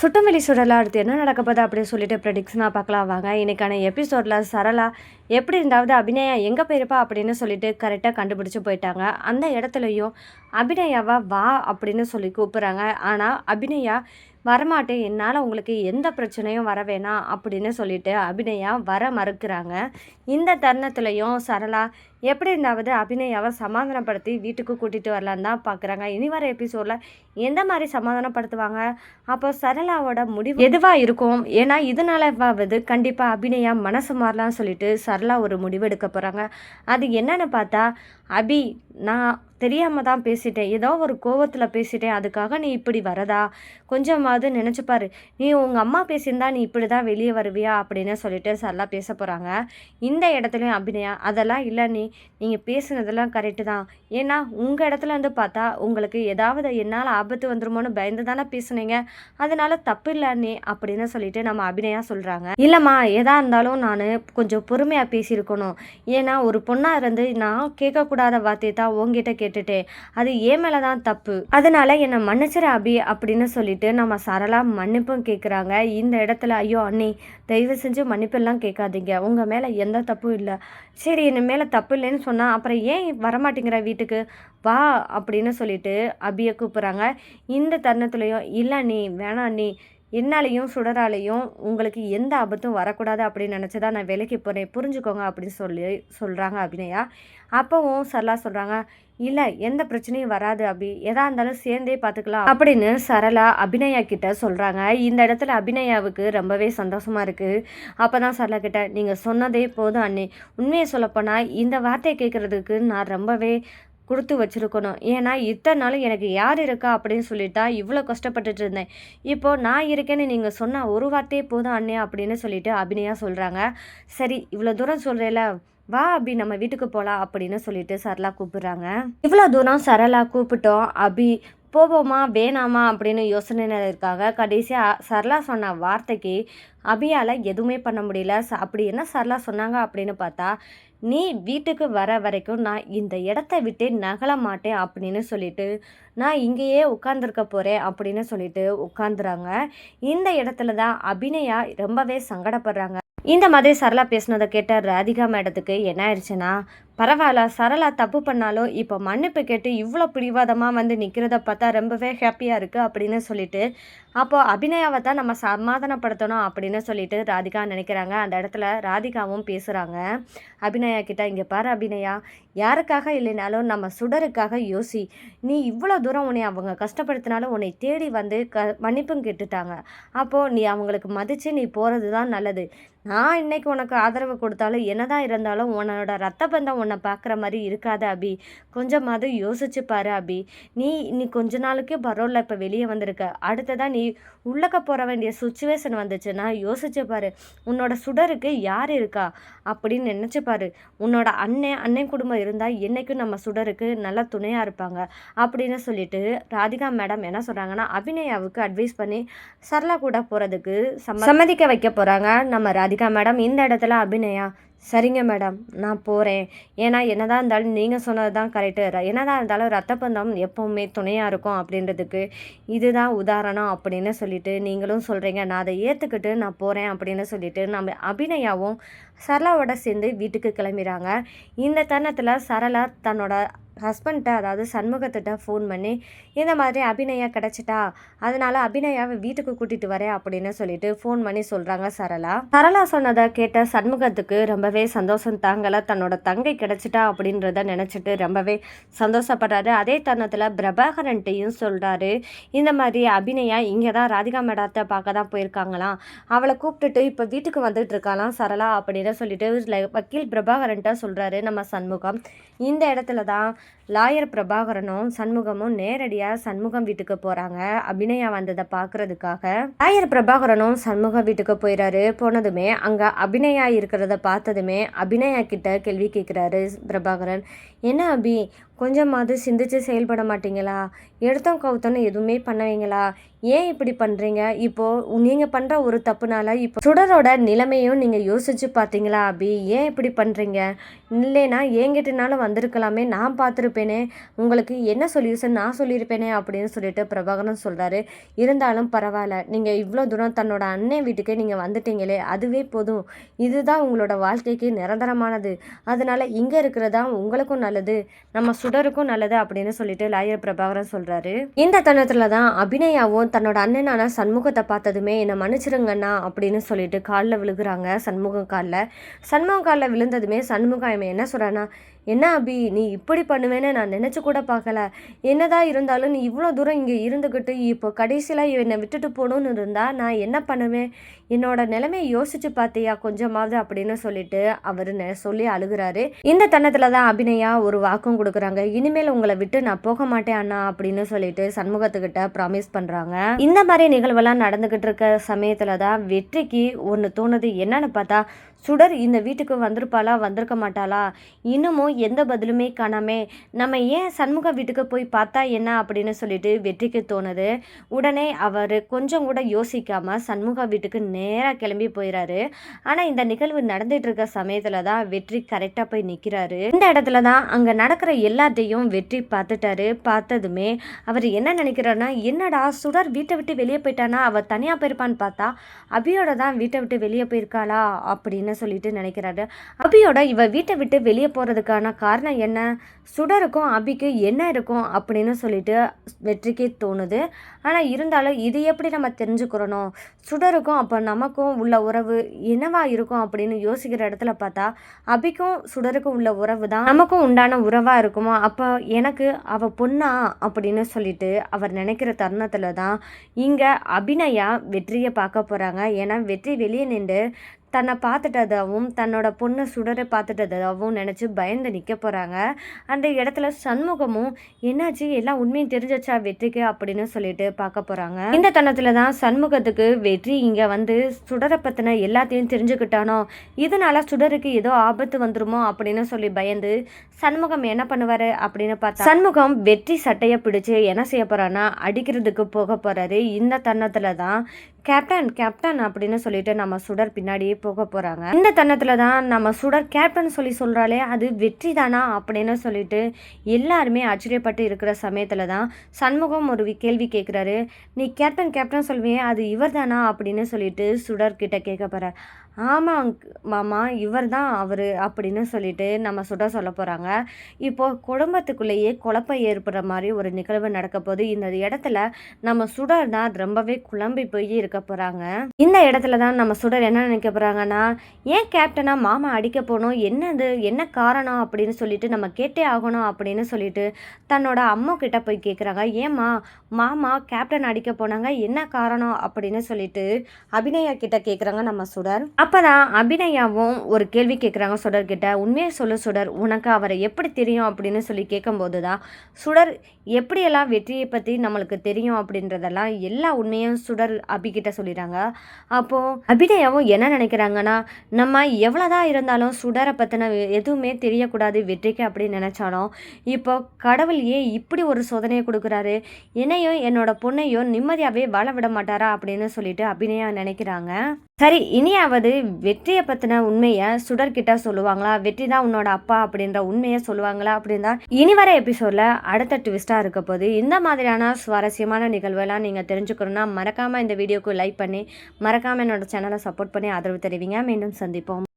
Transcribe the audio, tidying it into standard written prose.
சுட்டவெளி சுடலாம் அடுத்து என்ன நடக்க போகுது அப்படின்னு சொல்லிட்டு ப்ரெடிக்ஷனாக பார்க்கலாம் வாங்க. இன்றைக்கான எபிசோடில் சரளா எப்படி இருந்தாவது அபிநயா எங்கே போயிருப்பா அப்படின்னு சொல்லிட்டு கரெக்டாக கண்டுபிடிச்சி போயிட்டாங்க. அந்த இடத்துலையும் அபிநயாவை வா அப்படின்னு சொல்லி கூப்பிட்றாங்க. ஆனால் அபிநயா வரமாட்டேன், என்னால் உங்களுக்கு எந்த பிரச்சனையும் வர வேணாம் அப்படின்னு சொல்லிட்டு அபிநயா வர மறுக்கிறாங்க. இந்த தருணத்துலையும் சரளா எப்படி இருந்தாவது அபிநயாவை சமாதானப்படுத்தி வீட்டுக்கு கூட்டிகிட்டு வரலான்னு தான் பார்க்குறாங்க. இனி வர எபிசோடில் எந்த மாதிரி சமாதானப்படுத்துவாங்க, அப்போ சரளாவோட முடிவு எதுவாக இருக்கும்? ஏன்னா இதனாலவாவது கண்டிப்பாக அபிநயா மனசு மாறலாம்னு சொல்லிட்டு சரளா ஒரு முடிவு எடுக்க போகிறாங்க. அது என்னன்னு பார்த்தா, அபி நான் தெரியாமல் தான் பேசிட்டேன், ஏதோ ஒரு கோவத்தில் பேசிட்டேன், அதுக்காக நீ இப்படி வரதா? கொஞ்சமாவது நினச்சிப்பாரு, நீ உங்கள் அம்மா பேசியிருந்தா நீ இப்படி தான் வெளியே வருவியா அப்படின்னு சொல்லிட்டு சரளா பேச போகிறாங்க. இந்த இடத்துலையும் அபிநயா அதெல்லாம் இல்லை, நீங்கள் பேசுனதெல்லாம் கரெக்டு தான், ஏன்னா உங்கள் இடத்துல வந்து பார்த்தா உங்களுக்கு ஏதாவது என்னால் ஆபத்து வந்துருமோன்னு பயந்து தானே பேசுனீங்க, அதனால தப்பு இல்லைன்னே அப்படின்னு சொல்லிட்டு நம்ம அபிநயா சொல்கிறாங்க. இல்லைம்மா, எதா இருந்தாலும் நான் கொஞ்சம் பொறுமையாக பேசியிருக்கணும், ஏன்னா ஒரு பொண்ணாக இருந்து நான் கேட்கக்கூடாத வார்த்தையை தான் உங்ககிட்ட கேட்டுட்டேன், அது ஏன் மேலே தான் தப்பு, அதனால என்னை மன்னிச்சிட அபி அப்படின்னு சொல்லிட்டு நம்ம சரளா மன்னிப்பும் கேட்குறாங்க. இந்த இடத்துல ஐயோ அண்ணி, தயவு செஞ்சு மன்னிப்பெல்லாம் கேட்காதீங்க, உங்கள் மேலே எந்த தப்பும் இல்லை, சரி என் மேலே தப்பு இல்லைன்னு சொன்னால் அப்புறம் ஏன் வரமாட்டேங்கிற வீட்டுக்கு வா அப்படின்னு சொல்லிட்டு அபியை கூப்பிட்றாங்க. இந்த தருணத்துலையும் இல்லை நீ வேணாம், நீ என்னாலையும் சுடராலையும் உங்களுக்கு எந்த ஆபத்தும் வரக்கூடாது அப்படின்னு நினச்சி தான் நான் வேலைக்கு போகிறேன், புரிஞ்சுக்கோங்க அப்படின்னு சொல்கிறாங்க அபிநயா. அப்போவும் சரளா சொல்கிறாங்க, இல்லை எந்த பிரச்சனையும் வராது அபி, எதா இருந்தாலும் சேர்ந்தே பார்த்துக்கலாம் அப்படின்னு சரளா அபிநயா கிட்ட சொல்கிறாங்க. இந்த இடத்துல அபிநயாவுக்கு ரொம்பவே சந்தோஷமாக இருக்குது. அப்போ தான் சரளா கிட்ட, நீங்கள் சொன்னதே போதும் அண்ணி, உண்மையை சொல்லப்போனால் இந்த வார்த்தையை கேட்குறதுக்கு நான் ரொம்பவே கொடுத்து வச்சுருக்கணும், ஏன்னா இத்தனை நாளும் எனக்கு யார் இருக்கா அப்படின்னு சொல்லிட்டா இவ்வளோ கஷ்டப்பட்டுட்டு இருந்தேன், இப்போது நான் இருக்கேன்னு நீங்கள் சொன்ன ஒரு வார்த்தையே போதும் அண்ணே அப்படின்னு சொல்லிட்டு அபிநயா சொல்கிறாங்க. சரி இவ்வளோ தூரம் சொல்கிறேல, வா அபி நம்ம வீட்டுக்கு போகலாம் அப்படின்னு சொல்லிட்டு சரளா கூப்பிடுறாங்க. இவ்வளோ தூரம் சரளா கூப்பிட்டோம், அபி போவோமா வேணாமா அப்படின்னு யோசனையில் இருக்காங்க. கடைசியாக சரளா சொன்ன வார்த்தைக்கு அபியால் எதுவுமே பண்ண முடியல. அப்படி என்ன சரளா சொன்னாங்க அப்படின்னு பார்த்தா, நீ வீட்டுக்கு வர வரைக்கும் நான் இந்த இடத்த விட்டே நகல மாட்டேன் அப்படின்னு சொல்லிட்டு நான் இங்கேயே உட்காந்துருக்க போகிறேன் அப்படின்னு சொல்லிட்டு உட்காந்துறாங்க. இந்த இடத்துல தான் அபிநயா ரொம்பவே சங்கடப்படுறாங்க. இந்த மாதிரி சரளா பேசினதை கேட்ட ராதிகா மேடத்துக்கு என்ன ஆயிடுச்சுன்னா, பரவாயில்ல சரளா தப்பு பண்ணாலும் இப்போ மன்னிப்பு கேட்டு இவ்வளோ பிடிவாதமாக வந்து நிற்கிறத பார்த்தா ரொம்பவே ஹாப்பியாக இருக்குது அப்படின்னு சொல்லிட்டு, அப்போது அபிநயாவை தான் நம்ம சமாதானப்படுத்தணும் அப்படின்னு சொல்லிட்டு ராதிகா நினைக்கிறாங்க. அந்த இடத்துல ராதிகாவும் பேசுகிறாங்க அபிநயா கிட்ட, இங்கே பாரு அபிநயா, யாருக்காக இல்லைனாலும் நம்ம சுடருக்காக யோசி, நீ இவ்வளோ தூரம் உன்னை அவங்க கஷ்டப்படுத்தினாலும் உன்னை தேடி வந்து மன்னிப்பும் கேட்டுட்டாங்க, அப்போது நீ அவங்களுக்கு மதித்து நீ போகிறது தான் நல்லது. நான் இன்னைக்கு உனக்கு ஆதரவு கொடுத்தாலும் என்னதான் இருந்தாலும் உன்னோட ரத்த பந்தம் உன்னை பார்க்குற மாதிரி இருக்காது அபி, கொஞ்சமாவது யோசிச்சு பாரு அபி, நீ கொஞ்ச நாளுக்கே பரோலில் இப்போ வெளியே வந்திருக்க, அடுத்ததான் நீ உள்ளக்க போகிற வேண்டிய சுச்சுவேஷன் வந்துச்சுன்னா யோசிச்சு பாரு, உன்னோட சுடருக்கு யார் இருக்கா அப்படின்னு நினச்சி பாரு, உன்னோட அண்ணன் குடும்பம் இருந்தால் என்றைக்கும் நம்ம சுடருக்கு நல்ல துணையாக இருப்பாங்க அப்படின்னு சொல்லிட்டு ராதிகா மேடம் என்ன சொல்கிறாங்கன்னா, அபிநயாவுக்கு அட்வைஸ் பண்ணி சரளா கூட போகிறதுக்கு சம்மதிக்க வைக்க போகிறாங்க நம்ம ராதிகா மேடம். இந்த இடத்துல அபிநயா, சரிங்க மேடம் நான் போகிறேன், ஏன்னா என்னதான் இருந்தாலும் நீங்கள் சொன்னது தான் கரெக்டு, என்னதான் இருந்தாலும் ரத்த பந்தம் எப்போவுமே துணையாக இருக்கும் அப்படின்றதுக்கு இதுதான் உதாரணம் அப்படின்னு சொல்லிட்டு நீங்களும் சொல்கிறீங்க, நான் அதை ஏற்றுக்கிட்டு நான் போகிறேன் அப்படின்னு சொல்லிட்டு நம்ம அபிநயாவும் சரளாவோட சேர்ந்து வீட்டுக்கு கிளம்பிடுறாங்க. இந்த தருணத்தில் சரளா தன்னோட ஹஸ்பண்ட்ட அதாவது சண்முகத்திட்ட ஃபோன் பண்ணி, இந்த மாதிரி அபிநயா கிடச்சிட்டா, அதனால் அபிநயாவை வீட்டுக்கு கூட்டிகிட்டு வரேன் அப்படின்னு சொல்லிட்டு ஃபோன் பண்ணி சொல்கிறாங்க சரளா. சரளா சொன்னதை கேட்ட சண்முகத்துக்கு ரொம்பவே சந்தோஷம் தாங்கலை, தன்னோட தங்கை கிடச்சிட்டா அப்படின்றத நினச்சிட்டு ரொம்பவே சந்தோஷப்படுறாரு. அதே தருணத்தில் பிரபாகரன்ட்டையும் சொல்கிறாரு, இந்த மாதிரி அபிநயா இங்கே தான் ராதிகா மேடத்தை பார்க்க தான் போயிருக்காங்களாம், அவளை கூப்பிட்டுட்டு இப்போ வீட்டுக்கு வந்துட்டு இருக்காளாம் சரளா அப்படின்னு சொல்லிட்டு வக்கீல் பிரபாகரன்ட்ட சொல்கிறாரு நம்ம சண்முகம். இந்த இடத்துல தான் லாயர் பிரபாகரனும் சண்முகமும் நேரடியாக சண்முகம் வீட்டுக்கு போகிறாங்க அபிநயா வந்ததை பார்க்குறதுக்காக. லாயர் பிரபாகரனும் சண்முகம் வீட்டுக்கு போயிடாரு. போனதுமே அங்கே அபிநயா இருக்கிறத பார்த்ததுமே அபிநயா கிட்ட கேள்வி கேட்குறாரு பிரபாகரன், என்ன அபி கொஞ்சமாவது சிந்திச்சு செயல்பட மாட்டீங்களா? எடுத்தோம் கவுத்தோன்னு எதுவுமே பண்ணுவீங்களா? ஏன் இப்படி பண்ணுறீங்க? இப்போது நீங்கள் பண்ணுற ஒரு தப்புனால இப்போ சுடரோட நிலைமையும் நீங்கள் யோசிச்சு பார்த்தீங்களா அபி? ஏன் இப்படி பண்ணுறீங்க? இல்லைன்னா என்கிட்டனாலும் வந்திருக்கலாமே, நான் பார்த்துருப்பேனே, உங்களுக்கு என்ன சொல்யூஷன் நான் சொல்லியிருப்பேனே அப்படின்னு சொல்லிட்டு பிரபாகரன் சொல்கிறாரு. இருந்தாலும் பரவாயில்ல, நீங்கள் இவ்வளோ தூரம் தன்னோட அண்ணன் வீட்டுக்கே நீங்கள் வந்துட்டீங்களே, அதுவே போதும். இதுதான் உங்களோட வாழ்க்கைக்கு நிரந்தரமானது. அதனால் இங்கே இருக்கிறதா உங்களுக்கும் நல்லது, நம்ம சுடருக்கும் நல்லது அப்படின்னு சொல்லிட்டு லாயர் பிரபாகரன் சொல்கிறாரு. இந்த தருணத்தில் தான் அபிநயாவும் தன்னோட அண்ணனான சண்முகத்தை பார்த்ததுமே என்னை மன்னிச்சிருங்கண்ணா அப்படின்னு சொல்லிட்டு காலில் விழுகுறாங்க. சண்முகம் காலில் விழுந்ததுமே சண்முகம் என்ன சொல்கிறான்னா, என்ன அபி நீ இப்படி பண்ணுவேன்னு நான் நினச்சி கூட பார்க்கல. என்னதான் இருந்தாலும் நீ இவ்வளோ தூரம் இங்கே இருந்துக்கிட்டு இப்போ கடைசியில் என்னை விட்டுட்டு போகணுன்னு இருந்தால் நான் என்ன பண்ணுவேன்? என்னோட நிலைமையை யோசிச்சு பார்த்தியா கொஞ்சமாவது அப்படின்னு சொல்லிட்டு அவர் சொல்லி அழுகிறாரு. இந்த தருணத்தில் தான் அபிநயா ஒரு வாக்கும் கொடுக்குறாங்க. இனிமேல் உங்களை விட்டு நான் போக மாட்டேன் அண்ணா அப்படின்னு சொல்லிட்டு சண்முகத்துக்கிட்ட ப்ராமிஸ் பண்ணுறாங்க. இந்த மாதிரி நிகழ்வெல்லாம் நடந்துக்கிட்டு இருக்க சமயத்தில் தான் வெற்றிக்கு ஒன்று தோணுது. என்னன்னு பார்த்தா, சுடர் இந்த வீட்டுக்கு வந்திருப்பாளா வந்திருக்க மாட்டாளா, இன்னமும் எந்த பதிலுமே காணாமே, நம்ம ஏன் சண்முக வீட்டுக்கு போய் பார்த்தா என்ன அப்படின்னு சொல்லிட்டு வெற்றிக்கு தோணுது. உடனே அவர் கொஞ்சம் கூட யோசிக்காமல் சண்முக வீட்டுக்கு நேராக கிளம்பி போயிடாரு. ஆனால் இந்த நிகழ்வு நடந்துட்டு இருக்க சமயத்தில் தான் வெற்றி கரெக்டாக போய் நிற்கிறாரு. இந்த இடத்துல தான் அங்கே நடக்கிற எல்லாத்தையும் வெற்றி பார்த்துட்டாரு. பார்த்ததுமே அவர் என்ன நினைக்கிறாருன்னா, என்னடா சுடர் வீட்டை விட்டு வெளியே போயிட்டானா, அவள் தனியாக போயிருப்பான்னு பார்த்தா அபியோட தான் வீட்டை விட்டு வெளியே போயிருக்காளா அப்படின்னு சொல்லிட்டு நினைக்கிறாரு. அபியோட இவ வீட்டை விட்டு வெளியே போகிறதுக்கான காரணம் என்ன, சுடருக்கும் அபிக்கு என்ன இருக்கும் அப்படின்னு சொல்லிட்டு வெற்றிக்கு தோணுது. ஆனால் இருந்தாலும் இது எப்படி நம்ம தெரிஞ்சுக்கிறணும், சுடருக்கும் அப்போ நமக்கும் உள்ள உறவு என்னவா இருக்கும் அப்படின்னு யோசிக்கிற இடத்துல பார்த்தா அபிக்கும் சுடருக்கும் உள்ள உறவு தான் நமக்கும் உண்டான உறவாக இருக்குமோ, அப்போ எனக்கு அவள் பொண்ணா அப்படின்னு சொல்லிட்டு அவர் நினைக்கிற தருணத்தில் தான் இங்கே அபிநயா வெற்றியை பார்க்க போகிறாங்க. ஏன்னா வெற்றி வெளியே நின்று தன்னை பார்த்துட்டதாகவும் தன்னோட பொண்ணு சுடரை பார்த்துட்டதாகவும் நினச்சி பயந்து நிற்க போகிறாங்க. அந்த இடத்துல சண்முகமும் என்னாச்சு எல்லாம் உண்மையும் தெரிஞ்சிச்சா வெற்றிக்கு அப்படின்னு சொல்லிட்டு பார்க்க போகிறாங்க. இந்த தருணத்தில் தான் சண்முகத்துக்கு வெற்றி இங்கே வந்து சுடரை பற்றின எல்லாத்தையும் தெரிஞ்சுக்கிட்டானோ, இதனால சுடருக்கு ஏதோ ஆபத்து வந்துருமோ அப்படின்னு சொல்லி பயந்து சண்முகம் என்ன பண்ணுவார் அப்படின்னு பார்த்தா சண்முகம் வெற்றி சட்டையை பிடிச்சி என்ன செய்ய போகிறான்னா அடிக்கிறதுக்கு போக போகிறாரு. இந்த தருணத்தில் தான் கேப்டன் அப்படின்னு சொல்லிட்டு நம்ம சுடர் பின்னாடியே போக போகிறாங்க. இந்த தருணத்தில் தான் நம்ம சுடர் கேப்டன் சொல்கிறாலே அது வெற்றி தானா அப்படின்னு சொல்லிட்டு எல்லாருமே ஆச்சரியப்பட்டு இருக்கிற சமயத்தில் தான் சண்முகம் ஒரு கேள்வி கேட்குறாரு. நீ கேப்டன் சொல்வியே அது இவர் தானா அப்படின்னு சொல்லிட்டு சுடர் கிட்ட கேட்க போகிற. ஆமாம் மாமா இவர் தான் அவர் அப்படின்னு சொல்லிட்டு நம்ம சுடர் சொல்ல போகிறாங்க. இப்போது குடும்பத்துக்குள்ளேயே குழப்பம் ஏற்படுற மாதிரி ஒரு நிகழ்வு நடக்க போது. இந்த இடத்துல நம்ம சுடர் தான் ரொம்பவே குழம்பி போய் இருக்க போகிறாங்க. இந்த இடத்துல தான் நம்ம சுடர் என்ன நினைக்க போகிறாங்கன்னா, ஏன் கேப்டனா மாமா அடிக்க போகணும், என்னது என்ன காரணம் அப்படின்னு சொல்லிட்டு நம்ம கேட்டே ஆகணும் அப்படின்னு சொல்லிட்டு தன்னோட அம்மா கிட்ட போய் கேட்குறாங்க. ஏம்மா மாமா கேப்டன் அடிக்க போனாங்க, என்ன காரணம் அப்படின்னு சொல்லிட்டு அபிநயா கிட்ட கேட்குறாங்க நம்ம சுடர். அப்போதான் அபிநயாவும் ஒரு கேள்வி கேட்குறாங்க சுடர்கிட்ட. உண்மையை சொல்லு சுடர், உனக்கு அவரை எப்படி தெரியும் அப்படின்னு சொல்லி கேட்கும்போது தான் சுடர் எப்படியெல்லாம் வெற்றியை பற்றி நம்மளுக்கு தெரியும் அப்படின்றதெல்லாம் எல்லா உண்மையும் சுடர் அபிகிட்ட சொல்லிடுறாங்க. அப்போது அபிநயாவும் என்ன நினைக்கிறாங்கன்னா, நம்ம எவ்வளோதான் இருந்தாலும் சுடரை பற்றின எதுவுமே தெரியக்கூடாது வெற்றிக்கு அப்படின்னு நினச்சாலும் இப்போ கடவுள் ஏன் இப்படி ஒரு சோதனையை கொடுக்குறாரு, என்னையும் என்னோட பொண்ணையும் நிம்மதியாகவே வாழ விட மாட்டாரா அப்படின்னு சொல்லிட்டு அபிநயா நினைக்கிறாங்க. சரி, இனியாவது வெற்றியை பற்றின உண்மையை சுடர்கிட்ட சொல்லுவாங்களா, வெற்றி தான் உன்னோட அப்பா அப்படின்ற உண்மையை சொல்லுவாங்களா அப்படின்னா இனி வர எபிசோடில் அடுத்த ட்விஸ்ட்டாக இருக்க போது. இந்த மாதிரியான சுவாரஸ்யமான நிகழ்வெல்லாம் நீங்கள் தெரிஞ்சுக்கணுன்னா மறக்காமல் இந்த வீடியோக்கு லைக் பண்ணி மறக்காமல் என்னோட சேனலை சப்போர்ட் பண்ணி ஆதரவு தெரிவிங்க. மீண்டும் சந்திப்போம்.